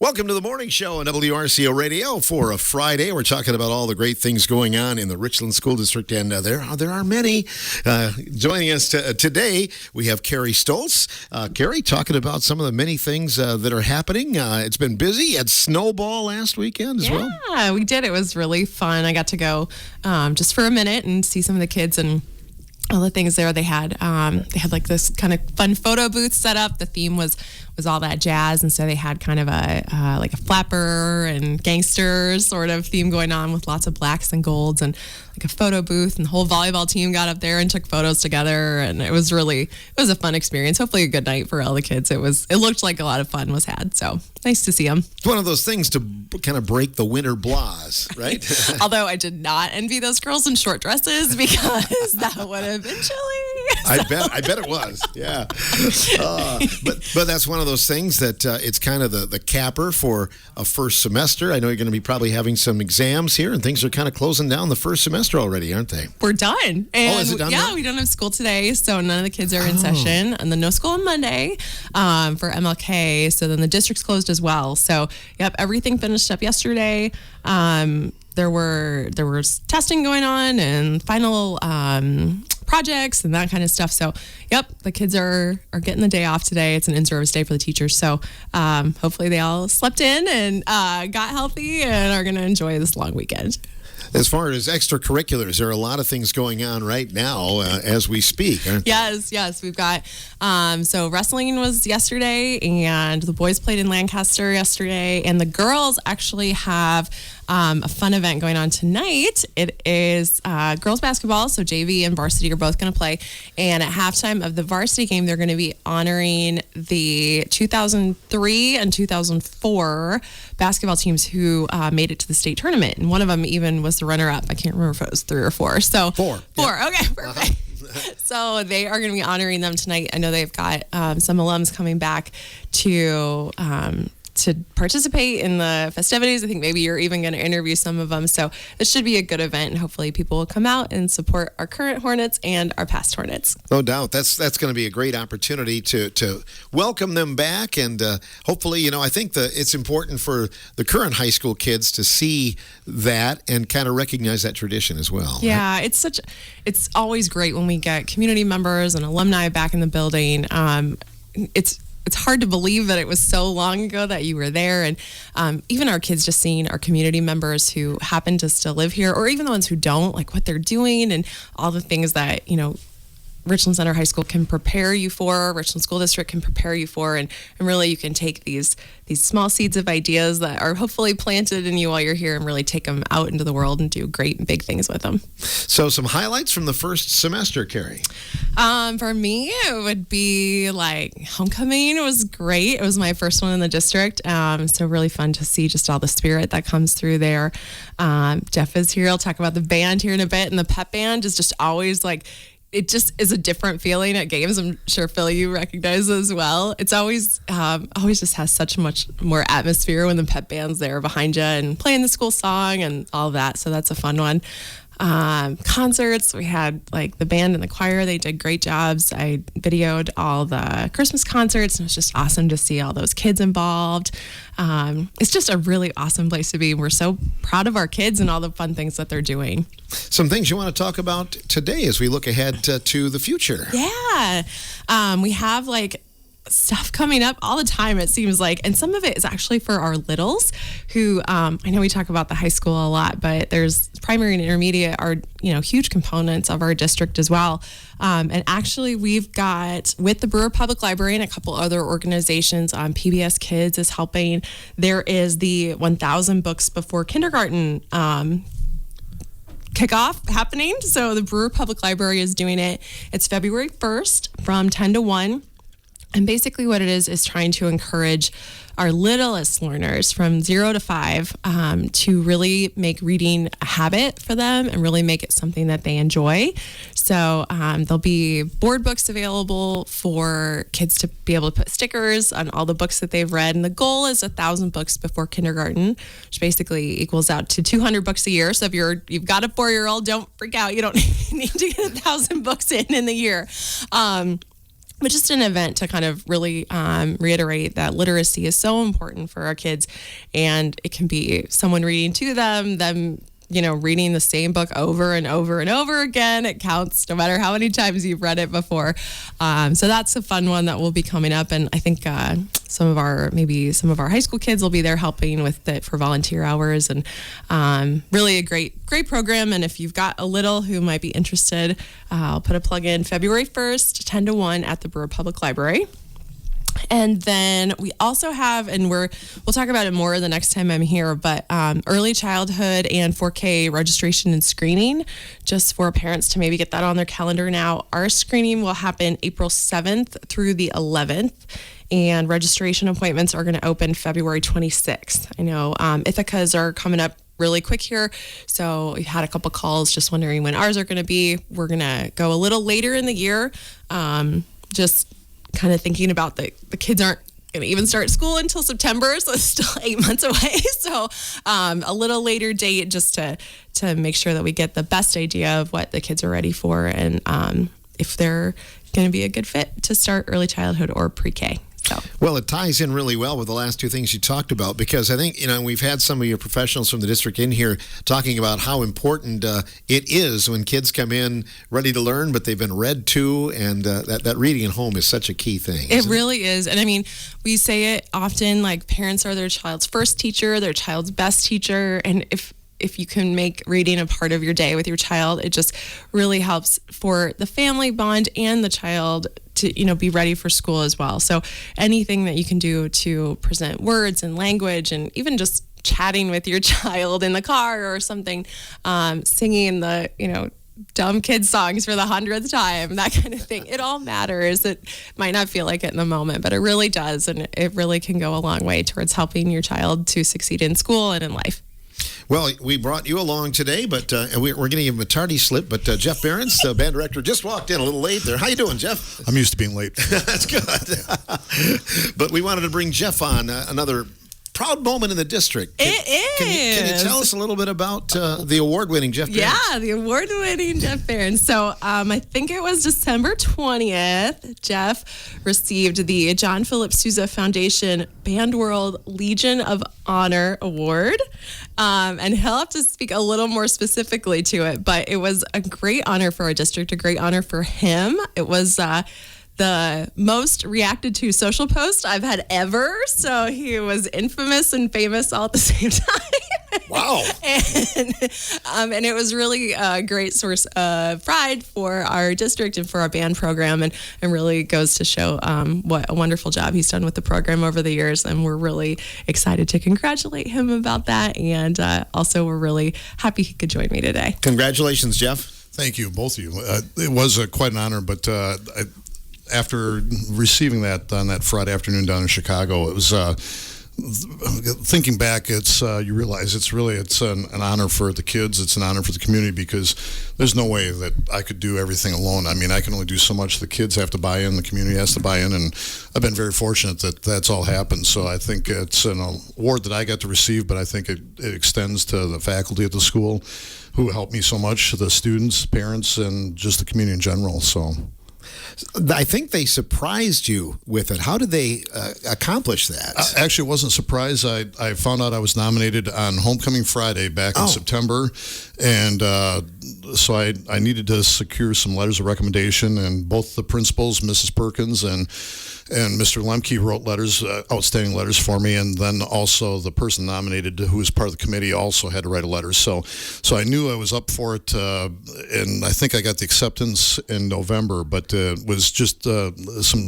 Welcome to the morning show on WRCO Radio for a Friday. We're talking about all the great things going on in the Richland School District, and there are many. Joining us today, we have Carrie Stoltz. Carrie, talking about some of the many things that are happening. It's been busy. You had Snowball last weekend as well. Yeah, we did. It was really fun. I got to go just for a minute and see some of the kids and all the things there. They had like this kind of fun photo booth set up. The theme was all that jazz, and so they had kind of a like a flapper and gangster sort of theme going on with lots of blacks and golds and like a photo booth, and the whole volleyball team got up there and took photos together, and it was a fun experience. Hopefully a good night for all the kids. It looked like a lot of fun was had, so nice to see them. It's one of those things to kind of break the winter blahs, right? Although I did not envy those girls in short dresses because that would have been chilly. I bet it was. Yeah. But that's one of those things that it's kind of the capper for a first semester. I know you're going to be probably having some exams here, and things are kind of closing down the first semester already, aren't they? We're done. And is it done? Yeah, now? we don't have school today, so none of the kids are in session, and then no school on Monday for MLK. So then the district's closed as well. So yep, everything finished up yesterday. There was testing going on and final projects and that kind of stuff. So, yep, the kids are getting the day off today. It's an in-service day for the teachers. So, hopefully they all slept in and got healthy and are going to enjoy this long weekend. As far as extracurriculars, there are a lot of things going on right now as we speak, aren't there? Yes. We've got, so wrestling was yesterday, and the boys played in Lancaster yesterday, and the girls actually have a fun event going on tonight. It is girls basketball, so JV and varsity are both going to play, and at halftime of the varsity game, they're going to be honoring the 2003 and 2004 basketball teams who made it to the state tournament, and one of them even was the runner-up. I can't remember if it was 3 or 4. So Four. Yep. Okay, perfect. So they are going to be honoring them tonight. I know they've got some alums coming back to participate in the festivities. I think maybe you're even going to interview some of them. So this should be a good event, and hopefully people will come out and support our current Hornets and our past Hornets. No doubt. That's going to be a great opportunity to welcome them back, and hopefully, I think it's important for the current high school kids to see that and kind of recognize that tradition as well. Yeah, right? It's always great when we get community members and alumni back in the building. It's hard to believe that it was so long ago that you were there. And even our kids just seeing our community members who happen to still live here, or even the ones who don't, like what they're doing and all the things that, Richland Center High School can prepare you for, Richland School District can prepare you for, and really you can take these small seeds of ideas that are hopefully planted in you while you're here and really take them out into the world and do great and big things with them. So some highlights from the first semester, Carrie. For me, it would be like homecoming. It was great. It was my first one in the district. So really fun to see just all the spirit that comes through there. Jeff is here. I'll talk about the band here in a bit, and the pep band is just always like, it just is a different feeling at games. I'm sure, Phil, you recognize as well. It's always just has such much more atmosphere when the pep band's there behind you and playing the school song and all that. So that's a fun one. Concerts, we had like the band and the choir. They did great jobs. I videoed all the Christmas concerts, and it was just awesome to see all those kids involved. It's just a really awesome place to be. We're so proud of our kids and all the fun things that they're doing. Some things you want to talk about today as we look ahead to the future. Yeah. We have like stuff coming up all the time, it seems like, and some of it is actually for our littles who I know we talk about the high school a lot, but there's primary and intermediate are huge components of our district as well. And actually we've got, with the Brewer Public Library and a couple other organizations, PBS Kids is helping. There is the 1,000 Books Before Kindergarten kickoff happening. So the Brewer Public Library is doing it. It's February 1st from 10 to 1. And basically what it is trying to encourage our littlest learners from 0 to 5 to really make reading a habit for them and really make it something that they enjoy. So there'll be board books available for kids to be able to put stickers on all the books that they've read. And the goal is 1,000 books before kindergarten, which basically equals out to 200 books a year. So if you've got a 4-year-old, don't freak out. You don't need to get 1,000 books in the year. but just an event to kind of really reiterate that literacy is so important for our kids. And it can be someone reading to them, reading the same book over and over and over again. It counts no matter how many times you've read it before. So that's a fun one that will be coming up. And I think some of our high school kids will be there helping with it for volunteer hours, and really a great program. And if you've got a little who might be interested, I'll put a plug in February 1st, 10 to 1 at the Brewer Public Library. And then we also have, and we'll talk about it more the next time I'm here, but early childhood and 4K registration and screening, just for parents to maybe get that on their calendar now. Our screening will happen April 7th through the 11th, and registration appointments are going to open February 26th. I know Ithacas are coming up really quick here, so we had a couple calls just wondering when ours are going to be. We're going to go a little later in the year, just kind of thinking about the kids aren't going to even start school until September, so it's still 8 months away. So a little later date, just to make sure that we get the best idea of what the kids are ready for, and if they're going to be a good fit to start early childhood or pre-K. So. Well, it ties in really well with the last two things you talked about, because I think, we've had some of your professionals from the district in here talking about how important it is when kids come in ready to learn, but they've been read to, and that reading at home is such a key thing. It really is. And I mean, we say it often, like parents are their child's first teacher, their child's best teacher. And if you can make reading a part of your day with your child, it just really helps for the family bond and the child to be ready for school as well. So anything that you can do to present words and language, and even just chatting with your child in the car or something, singing the dumb kid songs for the 100th time, that kind of thing. It all matters. It might not feel like it in the moment, but it really does, and it really can go a long way towards helping your child to succeed in school and in life. Well, we brought you along today, but we're going to give him a tardy slip. But Jeff Behrens, the band director, just walked in a little late there. How you doing, Jeff? I'm used to being late. That's good. But we wanted to bring Jeff on, another proud moment in the district. Can you tell us a little bit about the award-winning Jeff Behrens? Yeah, the award-winning Jeff Behrens. So I think it was December 20th, Jeff received the John Philip Sousa Foundation Band World Legion of Honor Award. And he'll have to speak a little more specifically to it, but it was a great honor for our district, a great honor for him. It was the most reacted to social post I've had ever. So he was infamous and famous all at the same time. Wow. And it was really a great source of pride for our district and for our band program, and really goes to show what a wonderful job he's done with the program over the years. And we're really excited to congratulate him about that. And also we're really happy he could join me today. Congratulations, Jeff. Thank you, both of you. It was quite an honor, but after receiving that on that Friday afternoon down in Chicago, it was thinking back. It's you realize it's an honor for the kids. It's an honor for the community, because there's no way that I could do everything alone. I mean, I can only do so much. The kids have to buy in, the community has to buy in, and I've been very fortunate that that's all happened. So I think it's an award that I got to receive, but I think it extends to the faculty at the school who helped me so much, the students, parents, and just the community in general. So I think they surprised you with it. How did they accomplish that? Actually, it wasn't a surprise. I found out I was nominated on Homecoming Friday back in September, and so I needed to secure some letters of recommendation, and both the principals, Mrs. Perkins and Mr. Lemke, wrote letters, outstanding letters for me, and then also the person nominated, who was part of the committee, also had to write a letter. So I knew I was up for it, and I think I got the acceptance in November, but it was just some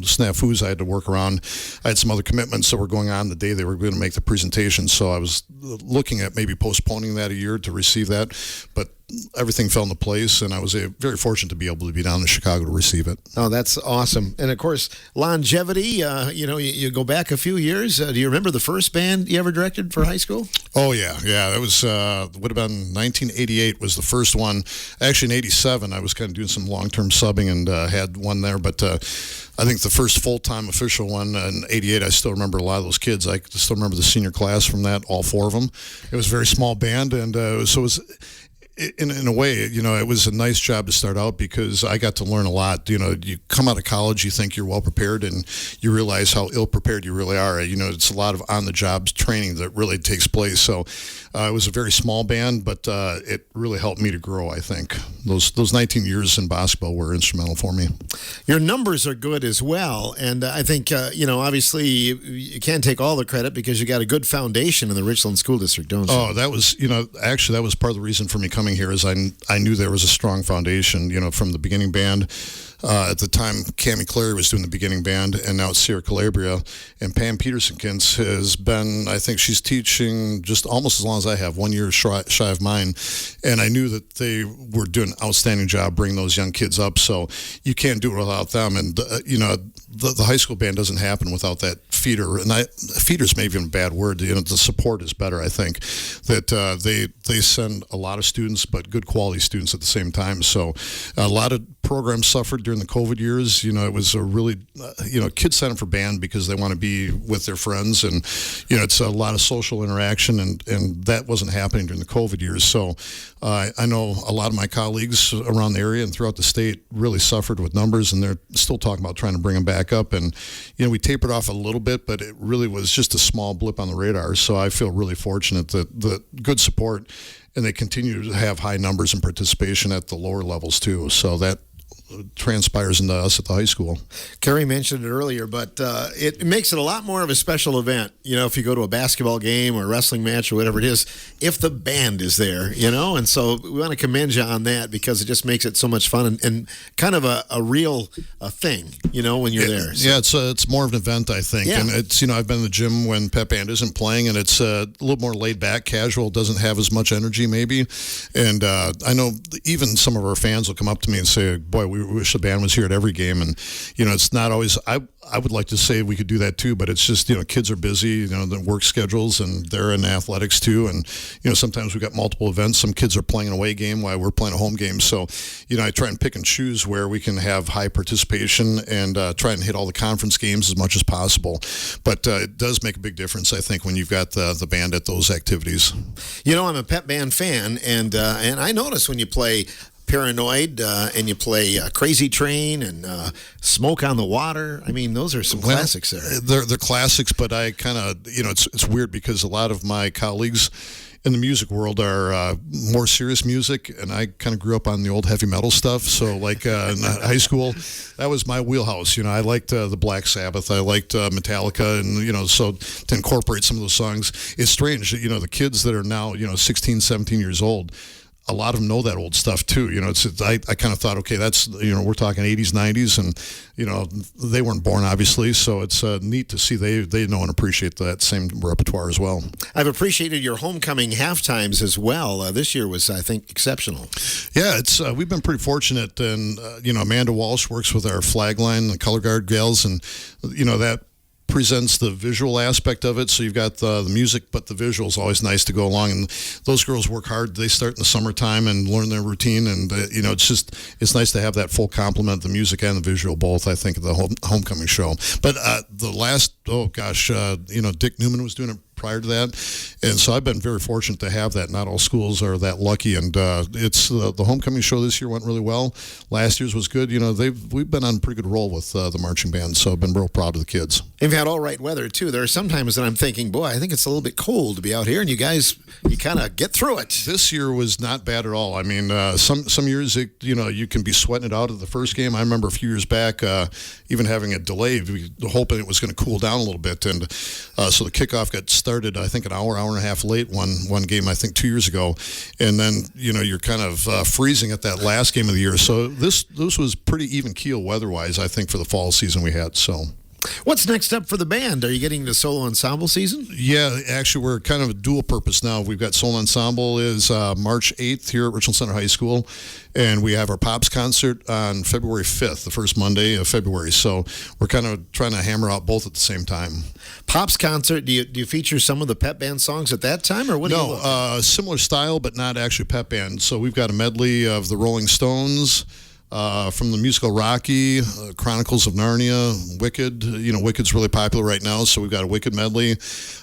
snafus I had to work around. I had some other commitments that were going on the day they were going to make the presentation, so I was looking at maybe postponing that a year to receive that, but everything fell into place, and I was very fortunate to be able to be down in Chicago to receive it. Oh, that's awesome. And of course, longevity, you go back a few years. Do you remember the first band you ever directed for high school? Oh, yeah. It was, would have been 1988 was the first one. Actually, in 87, I was kind of doing some long-term subbing and had one there, but I think the first full-time official one in 88, I still remember a lot of those kids. I still remember the senior class from that, all four of them. It was a very small band, and In a way, it was a nice job to start out because I got to learn a lot. You come out of college, you think you're well prepared, and you realize how ill prepared you really are. It's a lot of on-the-job training that really takes place. So it was a very small band, but it really helped me to grow, I think. Those 19 years in basketball were instrumental for me. Your numbers are good as well, and I think, obviously you can't take all the credit because you got a good foundation in the Richland School District, don't you? Oh, that was, actually that was part of the reason for me coming here is I knew there was a strong foundation, from the beginning band. At the time, Cammie Clary was doing the beginning band, and now it's Sierra Calabria. And Pam Peterson-Kintz has been, I think she's teaching just almost as long as I have, 1 year shy of mine. And I knew that they were doing an outstanding job bringing those young kids up. So you can't do it without them. And, the high school band doesn't happen without that feeder. And feeder's maybe even a bad word. The support is better, I think. That they send a lot of students, but good quality students at the same time. So a lot of programs suffered during the COVID years. It was a really, kids sign up for band because they want to be with their friends. And, it's a lot of social interaction. And that wasn't happening during the COVID years. So I know a lot of my colleagues around the area and throughout the state really suffered with numbers. And they're still talking about trying to bring them back up. And, we tapered off a little bit, but it really was just a small blip on the radar. So I feel really fortunate that the good support, and they continue to have high numbers and participation at the lower levels too. So that transpires into us at the high school. Carrie mentioned it earlier, but it makes it a lot more of a special event, if you go to a basketball game or a wrestling match or whatever it is, if the band is there, and so we want to commend you on that because it just makes it so much fun and kind of a real thing, when you're there. So. Yeah, it's more of an event, I think. Yeah. And it's, I've been in the gym when pep band isn't playing, and it's a little more laid back, casual, doesn't have as much energy maybe. And I know even some of our fans will come up to me and say, boy, we wish the band was here at every game. And, it's not always, I would like to say we could do that too, but it's just, kids are busy, the work schedules, and they're in athletics too. And, sometimes we've got multiple events. Some kids are playing an away game while we're playing a home game. So, I try and pick and choose where we can have high participation and try and hit all the conference games as much as possible. But it does make a big difference, I think, when you've got the band at those activities. I'm a pep band fan, and I notice when you play Paranoid and you play Crazy Train and Smoke on the Water. I mean, those are some classics there. They're classics, but I kind of, it's weird because a lot of my colleagues in the music world are more serious music, and I kind of grew up on the old heavy metal stuff. So, like in high school, that was my wheelhouse. I liked the Black Sabbath, I liked Metallica, and so to incorporate some of those songs, it's strange. The kids that are now 16, 17 years old, a lot of them know that old stuff too. I kind of thought, okay, that's, we're talking 80s, 90s, and, they weren't born obviously. So it's neat to see they know and appreciate that same repertoire as well. I've appreciated your homecoming halftimes as well. This year was, I think, exceptional. Yeah, we've been pretty fortunate. And, Amanda Walsh works with our flag line, the color guard gals, and, that presents the visual aspect of it. So you've got the music, but the visual is always nice to go along. And those girls work hard. They start in the summertime and learn their routine. And, it's nice to have that full complement, the music and the visual both, I think, of the homecoming show. But the last, Dick Newman was doing it prior to that. And so I've been very fortunate to have that. Not all schools are that lucky. And it's the homecoming show this year went really well. Last year's was good. We've been on a pretty good roll with the marching band. So I've been real proud of the kids. They've had all right weather too. There are some times that I'm thinking, boy, I think it's a little bit cold to be out here, and you guys, you kind of get through it. This year was not bad at all. I mean, some years, you can be sweating it out at the first game. I remember a few years back, even having it delayed, hoping it was going to cool down a little bit. And so the kickoff got started, I think, an hour and a half late one game, I think 2 years ago. And then, you're kind of freezing at that last game of the year. So this was pretty even keel weather-wise, I think, for the fall season we had. So. What's next up for the band? Are you getting the solo ensemble season? Yeah, actually, we're kind of a dual purpose now. We've got solo ensemble is March 8th here at Richland Center High School, and we have our Pops concert on February 5th, the first Monday of February. So we're kind of trying to hammer out both at the same time. Pops concert, do you feature some of the pep band songs at that time, or what? No, similar style, but not actually pep band. So we've got a medley of the Rolling Stones, from the musical Rocky, Chronicles of Narnia, Wicked. Wicked's really popular right now, so we've got a Wicked medley.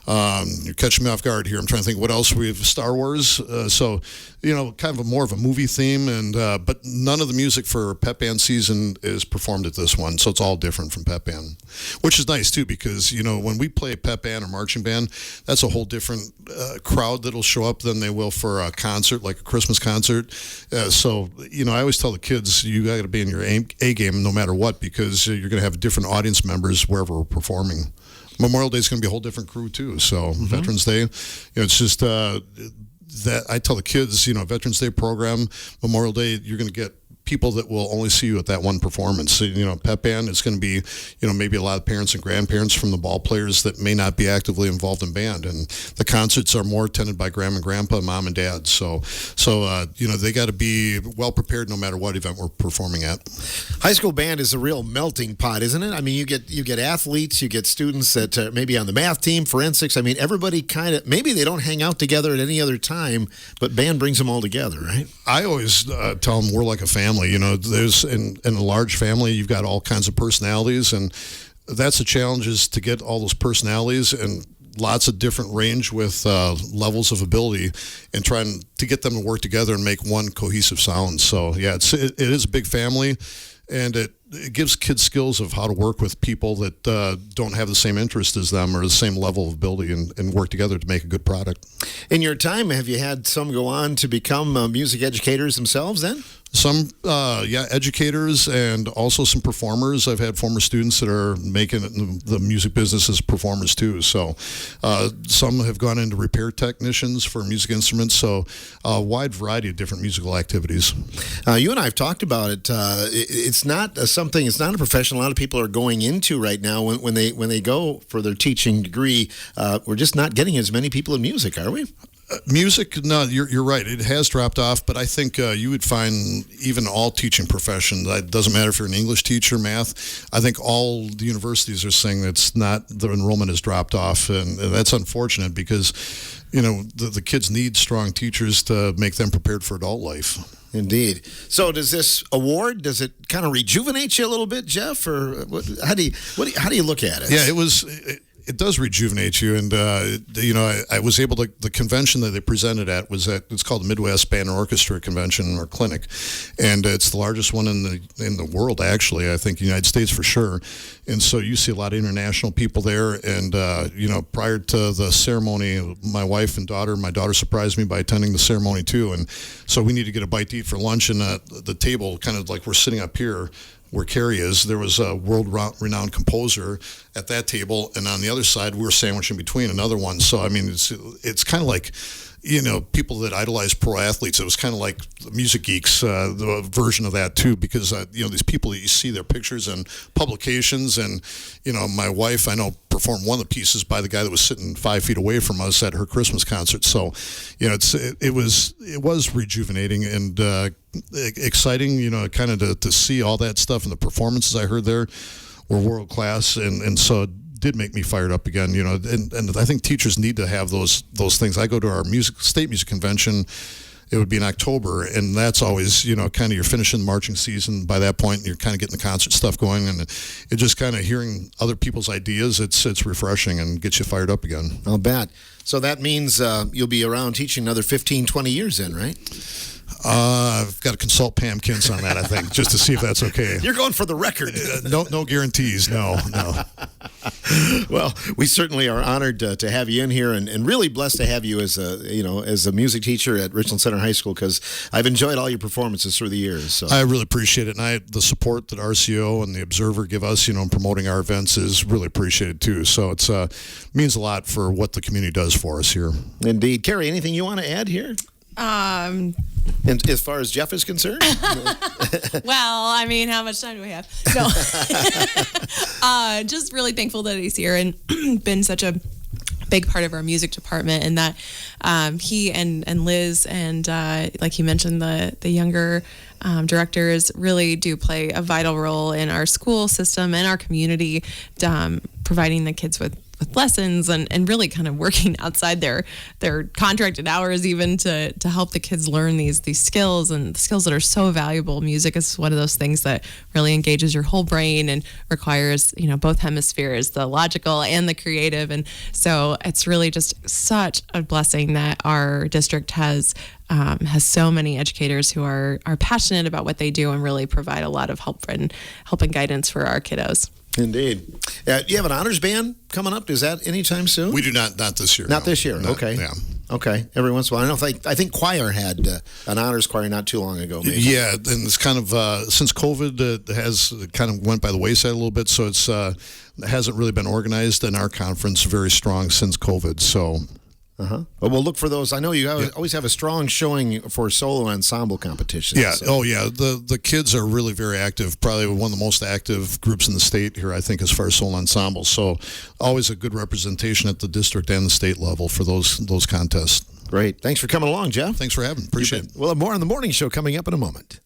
You're catching me off guard here. I'm trying to think what else we have. Star Wars. So, kind of more of a movie theme, and but none of the music for Pep Band season is performed at this one, so it's all different from Pep Band, which is nice too, because when we play Pep Band or marching band, that's a whole different crowd that'll show up than they will for a concert, like a Christmas concert. So, I always tell the kids, you got to be in your A game no matter what, because you're going to have different audience members wherever we're performing. Memorial Day is going to be a whole different crew too. So Veterans Day, it's just that I tell the kids, Veterans Day program, Memorial Day, you're going to get people that will only see you at that one performance. So, Pep Band is going to be, maybe a lot of parents and grandparents from the ball players that may not be actively involved in band. And the concerts are more attended by grandma and grandpa, mom and dad. So they got to be well prepared no matter what event we're performing at. High school band is a real melting pot, isn't it? I mean, you get athletes, you get students that maybe on the math team, forensics. I mean, everybody kind of, maybe they don't hang out together at any other time, but band brings them all together, right? I always tell them we're like a family. There's in a large family, you've got all kinds of personalities, and that's the challenge, is to get all those personalities and lots of different range with levels of ability, and trying to get them to work together and make one cohesive sound. So yeah, it is a big family, and it gives kids skills of how to work with people that don't have the same interest as them or the same level of ability, and work together to make a good product. In your time, have you had some go on to become music educators themselves then? Some, educators, and also some performers. I've had former students that are making it in the music business as performers too. So some have gone into repair technicians for music instruments. So a wide variety of different musical activities. You and I have talked about it. It's not it's not a profession a lot of people are going into right now when they go for their teaching degree. We're just not getting as many people in music, are we? Music, no, you're right. It has dropped off, but I think you would find even all teaching professions, it doesn't matter if you're an English teacher, math, I think all the universities are saying the enrollment has dropped off, and that's unfortunate, because, the kids need strong teachers to make them prepared for adult life. Indeed. So does this award, does it kind of rejuvenate you a little bit, Jeff, or how do you look at it? Yeah, it does rejuvenate you, and I was able to. The convention that they presented at it's called the Midwest Band and Orchestra Convention or Clinic, and it's the largest one in the world, actually. I think United States for sure. And so you see a lot of international people there. And prior to the ceremony, my wife and my daughter surprised me by attending the ceremony too. And so we need to get a bite to eat for lunch, and the table, kind of like we're sitting up here, where Carrie is, there was a world-renowned composer at that table, and on the other side, we were sandwiched in between another one. So, I mean, it's kind of like, people that idolize pro athletes. It was kind of like the Music Geeks, the version of that too, because, these people that you see their pictures and publications, and, my wife, I know, performed one of the pieces by the guy that was sitting 5 feet away from us at her Christmas concert. So, it was rejuvenating and exciting, kind of to see all that stuff, and the performances I heard there were world class, and so it did make me fired up again, and I think teachers need to have those things. I go to our state music convention. It would be in October, and that's always, kind of you're finishing the marching season by that point, and you're kind of getting the concert stuff going, and it just kind of hearing other people's ideas, it's refreshing and gets you fired up again. I'll bet. So that means you'll be around teaching another 15, 20 years then, right? I've got to consult Pam Kintz on that, I think, just to see if that's okay. You're going for the record. No guarantees, no. Well, we certainly are honored to have you in here, and really blessed to have you as a music teacher at Richland Center High School, because I've enjoyed all your performances through the years. So I really appreciate it, and the support that RCO and the Observer give us, in promoting our events is really appreciated too. So it's means a lot for what the community does for us here. Indeed. Carrie, anything you want to add here? And as far as Jeff is concerned? Well, I mean, how much time do we have? No. Just really thankful that he's here and been such a big part of our music department, and that he and Liz and like you mentioned, the younger directors really do play a vital role in our school system and our community, providing the kids with lessons and really kind of working outside their contracted hours even to help the kids learn these skills and the skills that are so valuable. Music is one of those things that really engages your whole brain and requires, both hemispheres, the logical and the creative. And so it's really just such a blessing that our district has so many educators who are passionate about what they do and really provide a lot of help and guidance for our kiddos. Indeed. You have an honors band coming up? Is that anytime soon? We do not this year. Not this year. Okay. Yeah. Okay. Every once in a while. I think choir had an honors choir not too long ago. Maybe. Yeah, and it's kind of since COVID has kind of went by the wayside a little bit, so it's hasn't really been organized, and our conference very strong since COVID. So. Well, we'll look for those. I know you always have a strong showing for solo ensemble competitions. Yeah. So. Oh, yeah. The kids are really very active. Probably one of the most active groups in the state here, I think, as far as solo ensembles. So always a good representation at the district and the state level for those contests. Great. Thanks for coming along, Jeff. Thanks for having me. Appreciate it. We'll have more on the morning show coming up in a moment.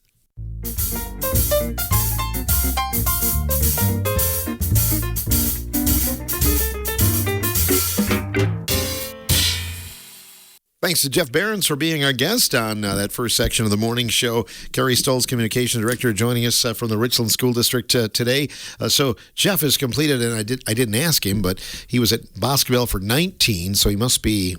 Thanks to Jeff Behrens for being our guest on that first section of the morning show. Carrie Stolz, Communications Director, joining us from the Richland School District today. So Jeff has completed, and I didn't ask him, but he was at Boscobel for 19, so he must be,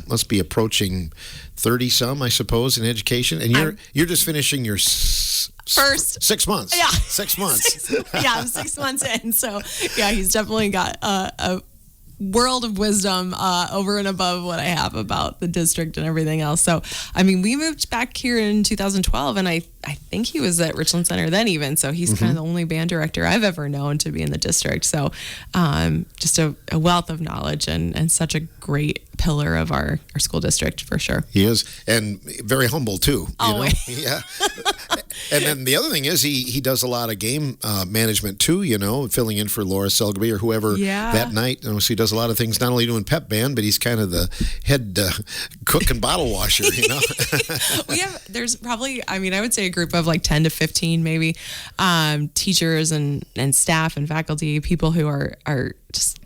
must be approaching 30-some, I suppose, in education. And you're just finishing your first 6 months. Yeah. 6 months. I'm 6 months in. So, yeah, he's definitely got a world of wisdom over and above what I have about the district and everything else. So, we moved back here in 2012, and I think he was at Richland Center then even. So he's kind of the only band director I've ever known to be in the district. So just a wealth of knowledge and such a great pillar of our school district for sure. He is, and very humble too. Always. Yeah. And then the other thing is he does a lot of game management too, filling in for Laura Selgerby or whoever that night. So he does a lot of things, not only doing pep band, but he's kind of the head cook and bottle washer, There's probably, I would say a group of like 10 to 15 maybe teachers and staff and faculty, people who are just,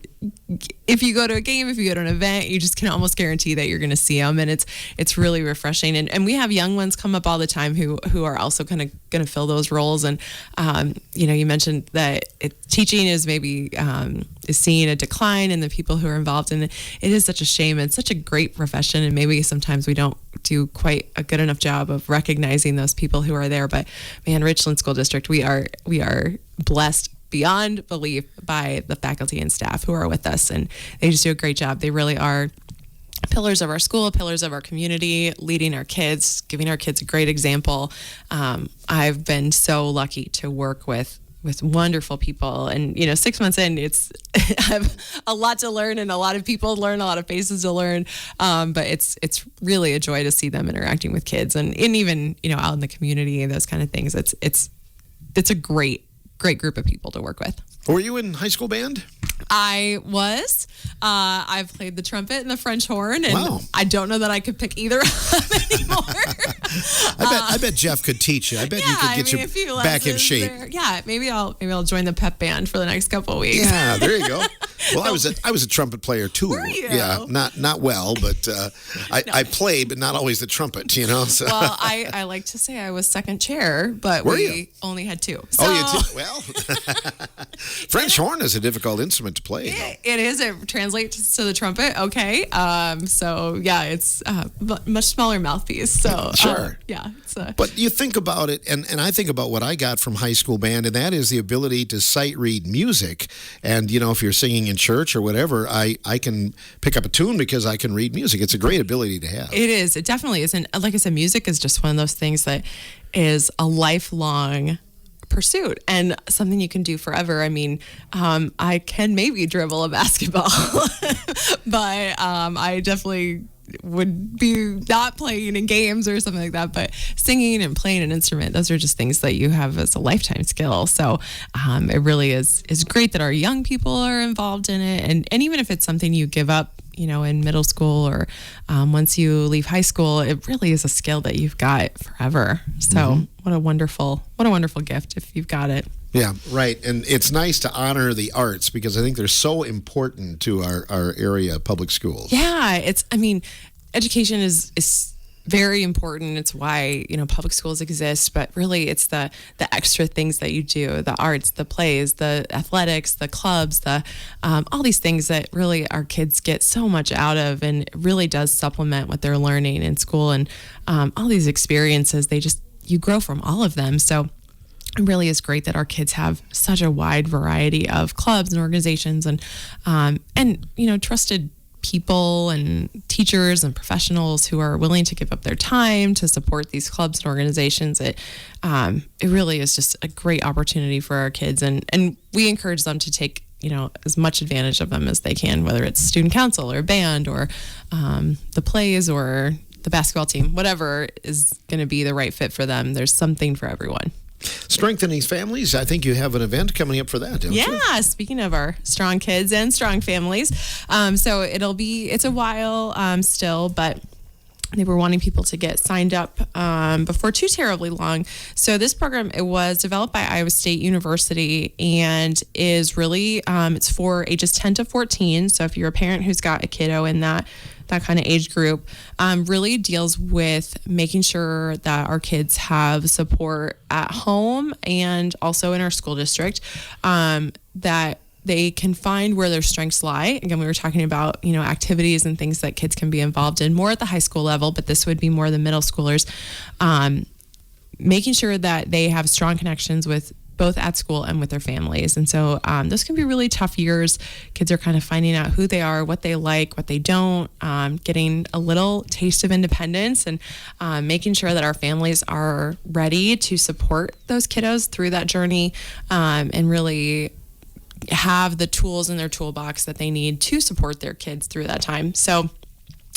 if you go to a game, if you go to an event, you just can almost guarantee that you're going to see them, and it's really refreshing. And we have young ones come up all the time who are also kind of going to fill those roles. And you mentioned that teaching is maybe is seeing a decline in the people who are involved, and it is such a shame. It's such a great profession, and maybe sometimes we don't do quite a good enough job of recognizing those people who are there. But man, Richland School District, we are blessed beyond belief by the faculty and staff who are with us, and they just do a great job. They really are pillars of our school, pillars of our community, leading our kids, giving our kids a great example. I've been so lucky to work with wonderful people, and 6 months in, I have a lot to learn and a lot of people to learn, a lot of faces to learn, but it's really a joy to see them interacting with kids and even out in the community and those kind of things. It's a great group of people to work with. Were you in high school band? I was. I've played the trumpet and the French horn, and wow. I don't know that I could pick either of them anymore. I bet Jeff could teach you. I bet you could get you back in shape. There. Yeah, maybe I'll join the pep band for the next couple of weeks. Yeah, there you go. Well, I was a trumpet player too. Were you? Yeah, not well, but I played, but not always the trumpet. So. Well, I like to say I was second chair, but we only had two. So. Oh, you did? Well, French horn is a difficult instrument to play. It is. It translates to the trumpet. Okay. So yeah, it's much smaller mouthpiece. So sure. Yeah. But you think about it, and I think about what I got from high school band, and that is the ability to sight read music. And if you're singing in church or whatever, I can pick up a tune because I can read music. It's a great ability to have. It is. It definitely is. And like I said, music is just one of those things that is a lifelong pursuit and something you can do forever. I can maybe dribble a basketball, but I definitely would be not playing in games or something like that. But singing and playing an instrument, those are just things that you have as a lifetime skill. So it really is great that our young people are involved in it. And even if it's something you give up in middle school or once you leave high school, it really is a skill that you've got forever. So what a wonderful gift if you've got it. Yeah, right. And it's nice to honor the arts because I think they're so important to our area public schools. Yeah, education is very important. It's why, public schools exist, but really it's the extra things that you do, the arts, the plays, the athletics, the clubs, the all these things that really our kids get so much out of, and it really does supplement what they're learning in school. And all these experiences, you grow from all of them. So it really is great that our kids have such a wide variety of clubs and organizations and trusted people and teachers and professionals who are willing to give up their time to support these clubs and organizations. It really is just a great opportunity for our kids, and we encourage them to take as much advantage of them as they can, whether it's student council or band or the plays or the basketball team, whatever is going to be the right fit for them. There's something for everyone. Strengthening families. I think you have an event coming up for that, don't you? Yeah, speaking of our strong kids and strong families. So it's a while still, but they were wanting people to get signed up before too terribly long. So this program, it was developed by Iowa State University and is really, it's for ages 10 to 14. So if you're a parent who's got a kiddo in that kind of age group, really deals with making sure that our kids have support at home and also in our school district, that they can find where their strengths lie. Again, we were talking about, activities and things that kids can be involved in more at the high school level, but this would be more the middle schoolers, making sure that they have strong connections with both at school and with their families. And so those can be really tough years. Kids are kind of finding out who they are, what they like, what they don't, getting a little taste of independence, and making sure that our families are ready to support those kiddos through that journey, and really have the tools in their toolbox that they need to support their kids through that time. So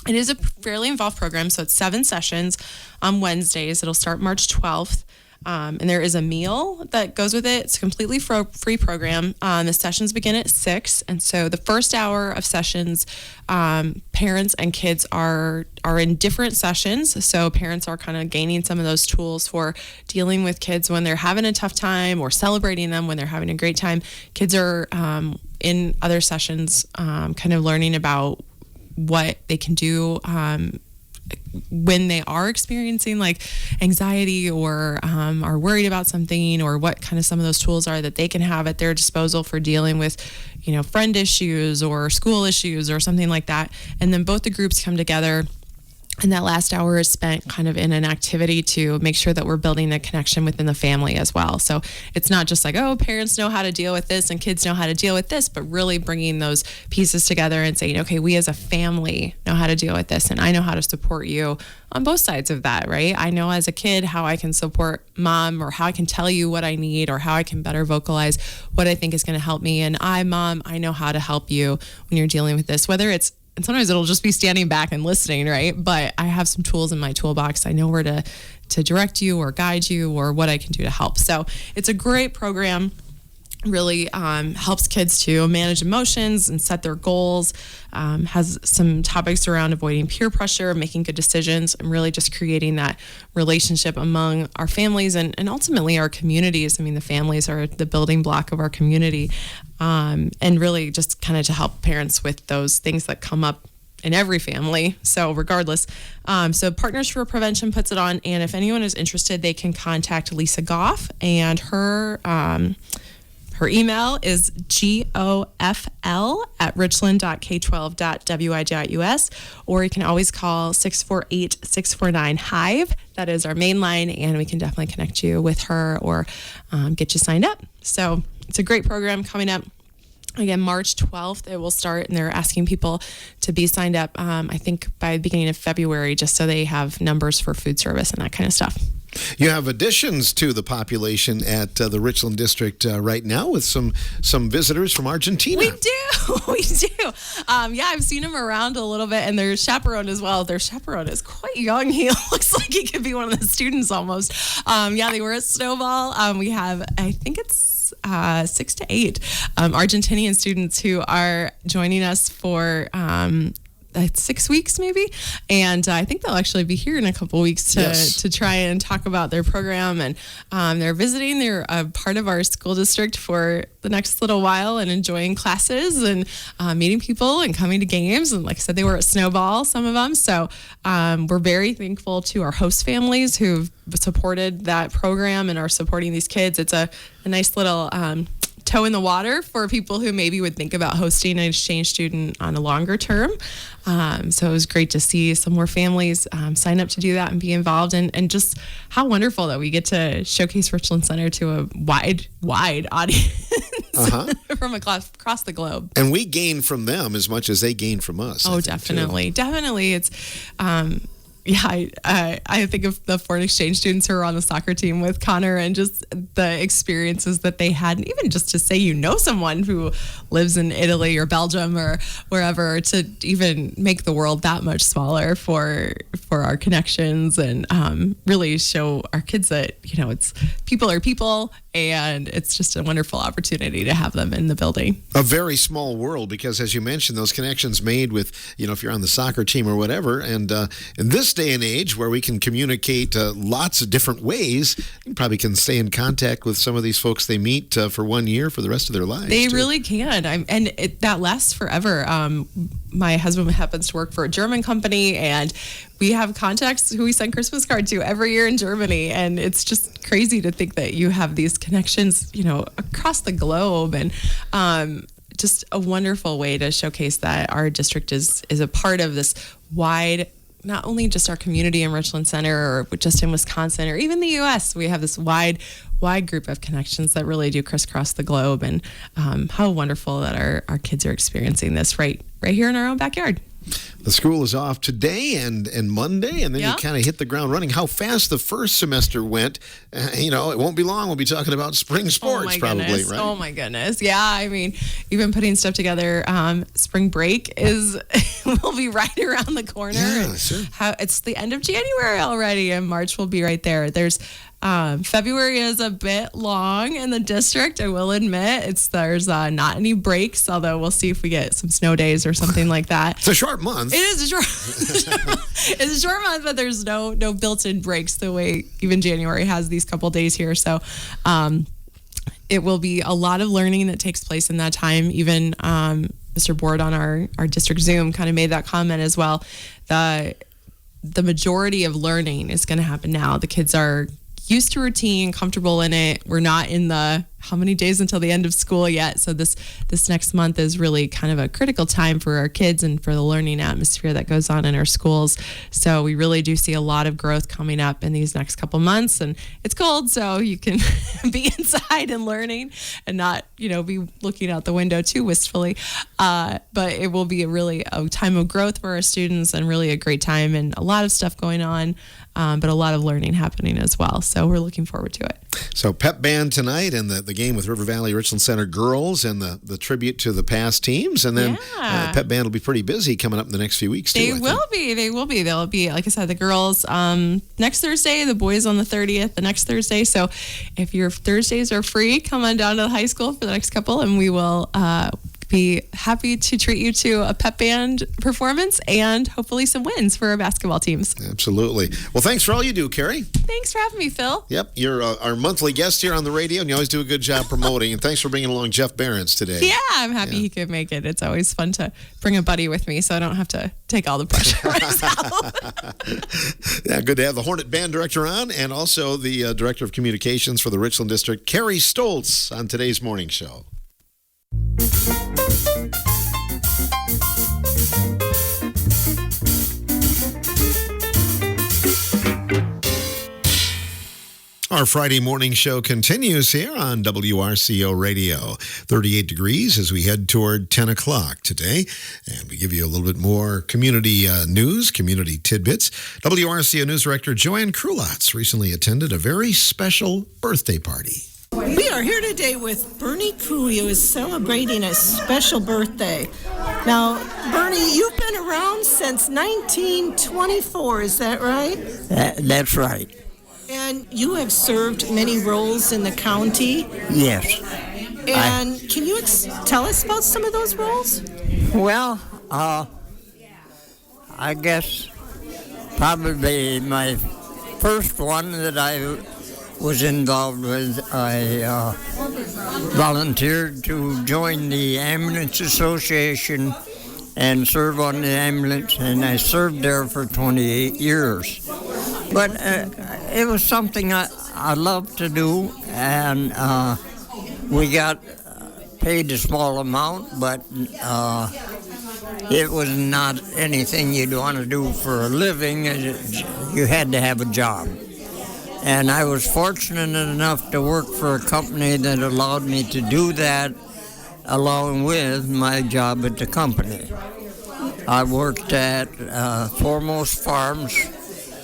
it is a fairly involved program. So it's 7 sessions on Wednesdays. It'll start March 12th. And there is a meal that goes with it. It's a completely free program. The sessions begin at 6. And so the first hour of sessions, parents and kids are in different sessions. So parents are kind of gaining some of those tools for dealing with kids when they're having a tough time or celebrating them when they're having a great time. Kids are in other sessions kind of learning about what they can do when they are experiencing like anxiety or are worried about something, or what kind of some of those tools are that they can have at their disposal for dealing with, friend issues or school issues or something like that. And then both the groups come together, and that last hour is spent kind of in an activity to make sure that we're building a connection within the family as well. So it's not just like, oh, parents know how to deal with this and kids know how to deal with this, but really bringing those pieces together and saying, okay, we as a family know how to deal with this, and I know how to support you on both sides of that, right? I know as a kid how I can support mom, or how I can tell you what I need, or how I can better vocalize what I think is going to help me. And mom, I know how to help you when you're dealing with this, whether it's, and sometimes it'll just be standing back and listening, right? But I have some tools in my toolbox. I know where to direct you or guide you, or what I can do to help. So it's a great program. Really helps kids to manage emotions and set their goals, has some topics around avoiding peer pressure, making good decisions, and really just creating that relationship among our families and ultimately our communities. I mean, the families are the building block of our community, and really just kind of to help parents with those things that come up in every family. So regardless, so Partners for Prevention puts it on, and if anyone is interested, they can contact Lisa Goff, and her email is gofl@richland.k12.wi.us, or you can always call 648-649-HIVE. That is our main line, and we can definitely connect you with her or get you signed up. So it's a great program coming up. Again, March 12th, it will start, and they're asking people to be signed up, I think, by the beginning of February, just so they have numbers for food service and that kind of stuff. You have additions to the population at the Richland District right now with some visitors from Argentina. We do. Yeah, I've seen them around a little bit, and their chaperone as well. Their chaperone is quite young. He looks like he could be one of the students almost. Yeah, they were at Snowball. We have, I think it's 6 to 8 Argentinian students who are joining us for 6 weeks maybe, and I think they'll actually be here in a couple weeks to try and talk about their program. And they're visiting. They're a part of our school district for the next little while and enjoying classes and meeting people and coming to games. And like I said, they were at Snowball, some of them. So we're very thankful to our host families who've supported that program and are supporting these kids. It's a nice little toe in the water for people who maybe would think about hosting an exchange student on a longer term. So it was great to see some more families sign up to do that and be involved, and just how wonderful that we get to showcase Richland Center to a wide audience from across the globe. And we gain from them as much as they gain from us. Oh, definitely. Definitely. It's, I think of the foreign exchange students who are on the soccer team with Connor and just the experiences that they had. And even just to say, someone who lives in Italy or Belgium or wherever, to even make the world that much smaller for our connections and really show our kids that, it's people are people, and it's just a wonderful opportunity to have them in the building. A very small world, because as you mentioned, those connections made with, if you're on the soccer team or whatever, and in this day and age where we can communicate lots of different ways, you probably can stay in contact with some of these folks they meet for 1 year for the rest of their lives. They really can. That lasts forever. My husband happens to work for a German company, and we have contacts who we send Christmas cards to every year in Germany. And it's just crazy to think that you have these connections, across the globe, and just a wonderful way to showcase that our district is a part of this wide, not only just our community in Richland Center or just in Wisconsin or even the U.S. We have this wide group of connections that really do crisscross the globe, and how wonderful that our kids are experiencing this right here in our own backyard. The school is off today and Monday, and then you kind of hit the ground running. How fast the first semester went, it won't be long. We'll be talking about spring sports right? Oh, my goodness. Yeah, even putting stuff together, spring break will be right around the corner. Yeah, sure. It's the end of January already, and March will be right there. February is a bit long in the district, I will admit. There's not any breaks, although we'll see if we get some snow days or something like that. It's a short month. It is it's a short month, but there's no built-in breaks the way even January has these couple days here. So it will be a lot of learning that takes place in that time. Even Mr. Board on our district Zoom kind of made that comment as well. The majority of learning is going to happen now. The kids are used to routine, comfortable in it. We're not in the how many days until the end of school yet. So this next month is really kind of a critical time for our kids and for the learning atmosphere that goes on in our schools. So we really do see a lot of growth coming up in these next couple months. And it's cold, so you can be inside and learning and not, be looking out the window too wistfully. But it will be a time of growth for our students, and really a great time, and a lot of stuff going on. But a lot of learning happening as well. So we're looking forward to it. So pep band tonight, and the game with River Valley Richland Center girls, and the tribute to the past teams. And then pep band will be pretty busy coming up in the next few weeks, too. They will be. They'll be, like I said, the girls next Thursday, the boys on the 30th, the next Thursday. So if your Thursdays are free, come on down to the high school for the next couple, and we will be happy to treat you to a pep band performance and hopefully some wins for our basketball teams. Absolutely. Well, thanks for all you do, Carrie. Thanks for having me, Phil. Yep, you're our monthly guest here on the radio, and you always do a good job promoting. And thanks for bringing along Jeff Behrens today. Yeah, I'm happy he could make it. It's always fun to bring a buddy with me, so I don't have to take all the pressure myself. Yeah, good to have the Hornet Band Director on, and also the Director of Communications for the Richland District, Carrie Stoltz, on today's morning show. Our Friday morning show continues here on WRCO Radio. 38 degrees as we head toward 10 o'clock today. And we give you a little bit more community news, community tidbits. WRCO News Director Joanne Krulotz recently attended a very special birthday party. We are here today with Bernie Cooey, who is celebrating a special birthday. Now, Bernie, you've been around since 1924, is that right? That's right. And you have served many roles in the county. Yes. And can you tell us about some of those roles? Well, I guess probably my first one that I was involved with, I volunteered to join the Ambulance Association and serve on the ambulance, and I served there for 28 years. But it was something I loved to do, and we got paid a small amount, but it was not anything you'd want to do for a living. You had to have a job. And I was fortunate enough to work for a company that allowed me to do that along with my job at the company. I worked at Foremost Farms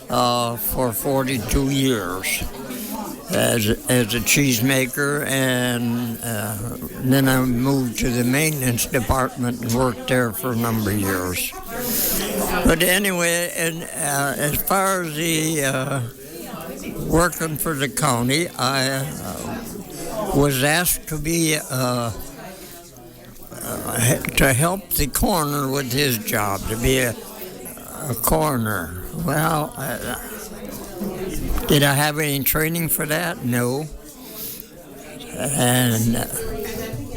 for 42 years as a cheesemaker, and then I moved to the maintenance department and worked there for a number of years. But anyway, and as far as the working for the county, I was asked to be to help the coroner with his job, to be a coroner. Well, did I have any training for that? No. And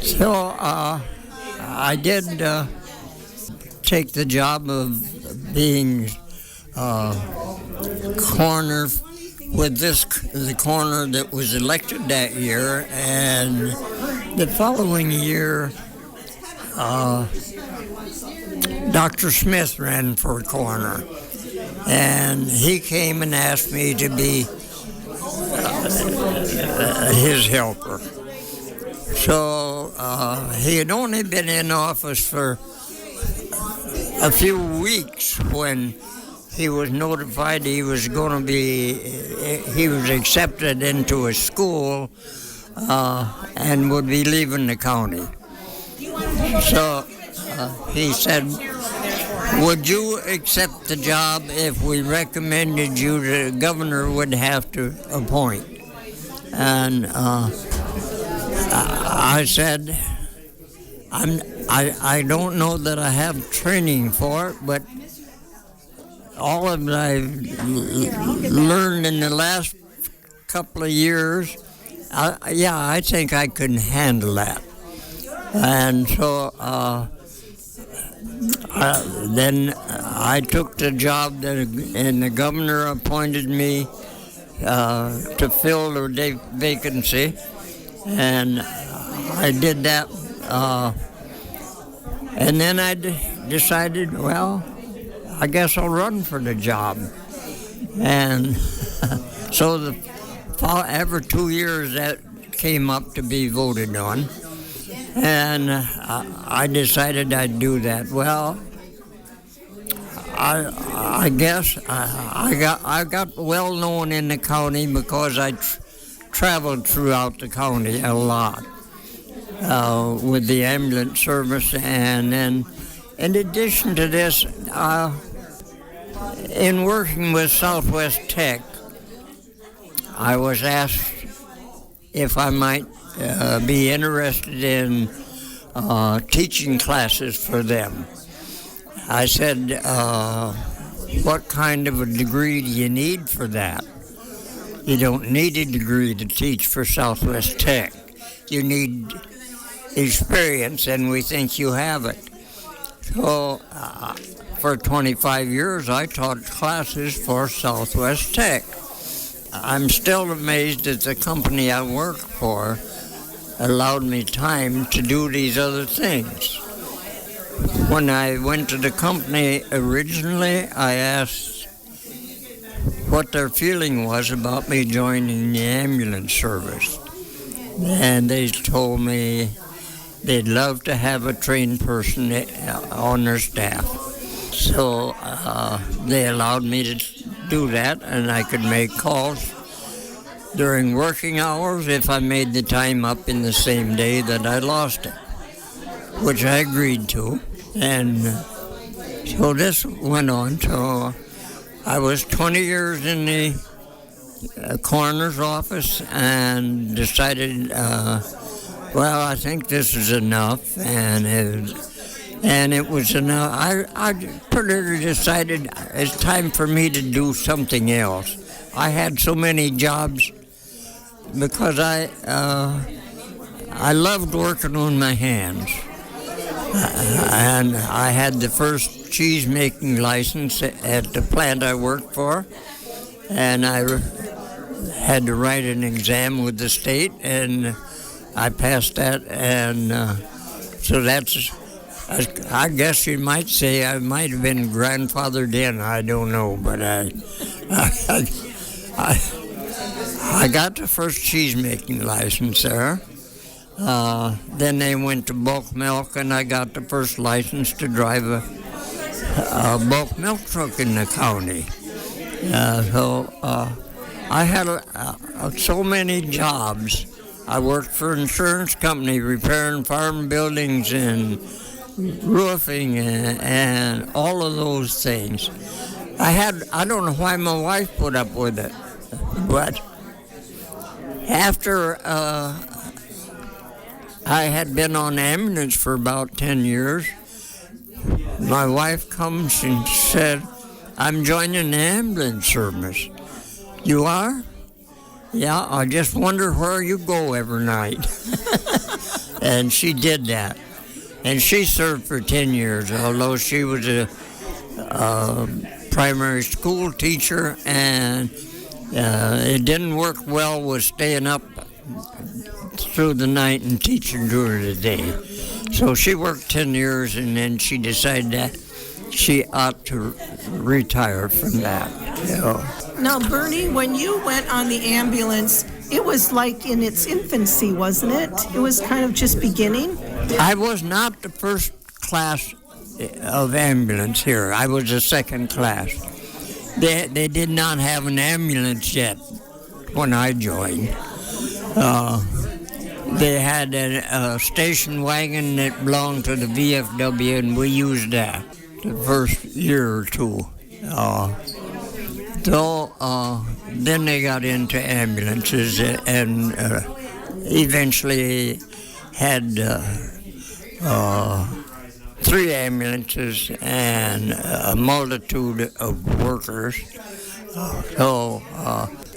so I did take the job of being coroner with the coroner that was elected that year, and the following year, Dr. Smith ran for coroner, and he came and asked me to be his helper. So he had only been in office for a few weeks when he was notified he was accepted into a school and would be leaving the county. So he said, would you accept the job if we recommended you? The governor would have to appoint. And I said, I don't know that I have training for it, but all of that I've learned in the last couple of years, I think I can handle that. And so then I took the job, and the governor appointed me to fill the vacancy, and I did that. And then I decided, well, I guess I'll run for the job. And so every 2 years that came up to be voted on. And I decided I'd do that. Well, I guess I got well known in the county because I traveled throughout the county a lot with the ambulance service, and then in addition to this, in working with Southwest Tech, I was asked if I might be interested in teaching classes for them. I said, what kind of a degree do you need for that? You don't need a degree to teach for Southwest Tech. You need experience, and we think you have it. So for 25 years, I taught classes for Southwest Tech. I'm still amazed that the company I work for allowed me time to do these other things. When I went to the company originally, I asked what their feeling was about me joining the ambulance service. And they told me they'd love to have a trained person on their staff. So they allowed me to do that, and I could make calls during working hours if I made the time up in the same day that I lost it, which I agreed to. And so this went on. So I was 20 years in the coroner's office and decided, well, I think this is enough. And And it was I pretty decided it's time for me to do something else. I had so many jobs because I loved working on my hands. And I had the first cheese making license at the plant I worked for, and I had to write an exam with the state, and I passed that, and so that's, I guess you might say I might have been grandfathered in, I don't know, but I got the first cheese making license there. Then they went to bulk milk, and I got the first license to drive a bulk milk truck in the county. So I had so many jobs. I worked for an insurance company, repairing farm buildings and roofing and all of those things. I don't know why my wife put up with it, but after I had been on ambulance for about 10 years. My wife comes and said, I'm joining the ambulance service. You are? Yeah, I just wonder where you go every night. And she did that. And she served for 10 years, although she was a primary school teacher, and it didn't work well with staying up through the night and teaching during the day. So she worked 10 years, and then she decided that she ought to retire from that. Now, Bernie, when you went on the ambulance, it was like in its infancy, wasn't it? It was kind of just beginning? I was not the first class of ambulance here. I was the second class. They did not have an ambulance yet when I joined. They had a station wagon that belonged to the VFW, and we used that the first year or two. Then they got into ambulances and eventually had 3 ambulances and a multitude of workers.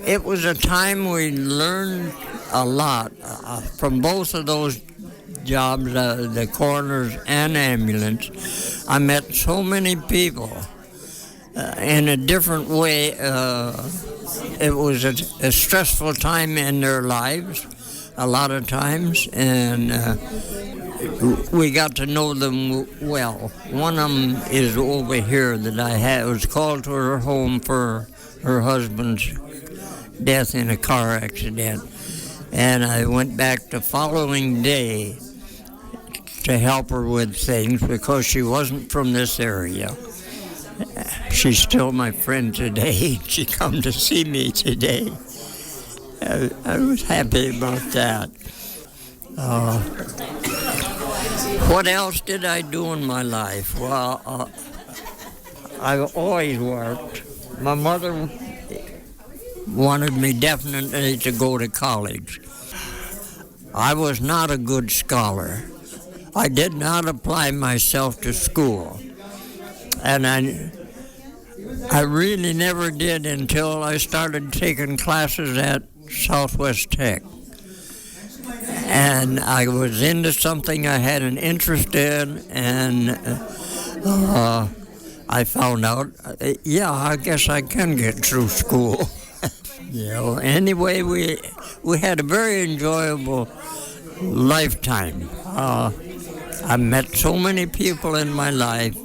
It was a time we learned a lot from both of those jobs, the coroners and ambulance. I met so many people in a different way. It was a stressful time in their lives a lot of times, and we got to know them well. One of them is over here that I was called to her home for her husband's death in a car accident. And I went back the following day to help her with things because she wasn't from this area. She's still my friend today. She come to see me today. I was happy about that. What else did I do in my life? Well, I've always worked. My mother wanted me definitely to go to college. I was not a good scholar. I did not apply myself to school. And I really never did until I started taking classes at Southwest Tech. And I was into something I had an interest in, and I found out, I guess I can get through school. Anyway, we had a very enjoyable lifetime. I met so many people in my life,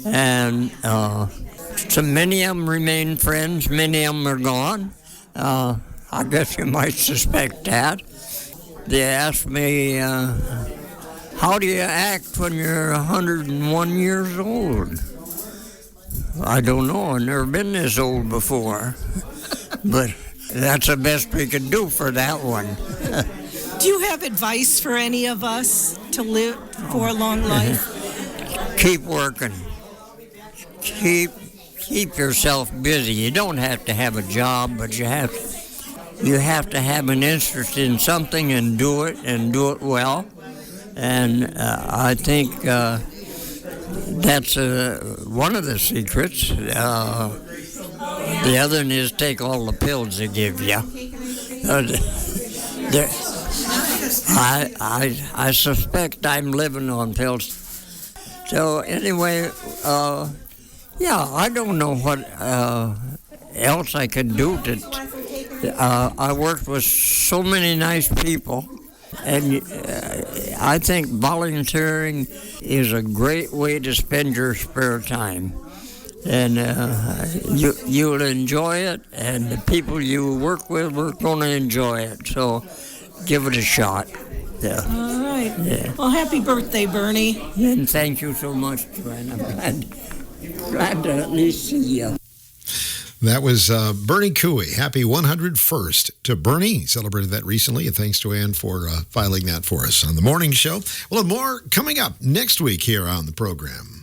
and so many of them remain friends, many of them are gone. I guess you might suspect that. They asked me, how do you act when you're 101 years old? I don't know, I've never been this old before. But that's the best we could do for that one. Do you have advice for any of us to live for a long life? Keep working. Keep yourself busy. You don't have to have a job, but you have to have an interest in something and do it well. And I think That's one of the secrets. The other one is take all the pills they give you. I suspect I'm living on pills. So anyway, I don't know what else I could do. I worked with so many nice people, and I think volunteering is a great way to spend your spare time. And you'll enjoy it, and the people you work with are going to enjoy it. So give it a shot. Yeah. All right. Yeah. Well, happy birthday, Bernie. And thank you so much, Joanne. I'm glad to at least see you. That was Bernie Cooey. Happy 101st to Bernie. He celebrated that recently, and thanks, Joanne, for filing that for us on the morning show. We'll have more coming up next week here on the program.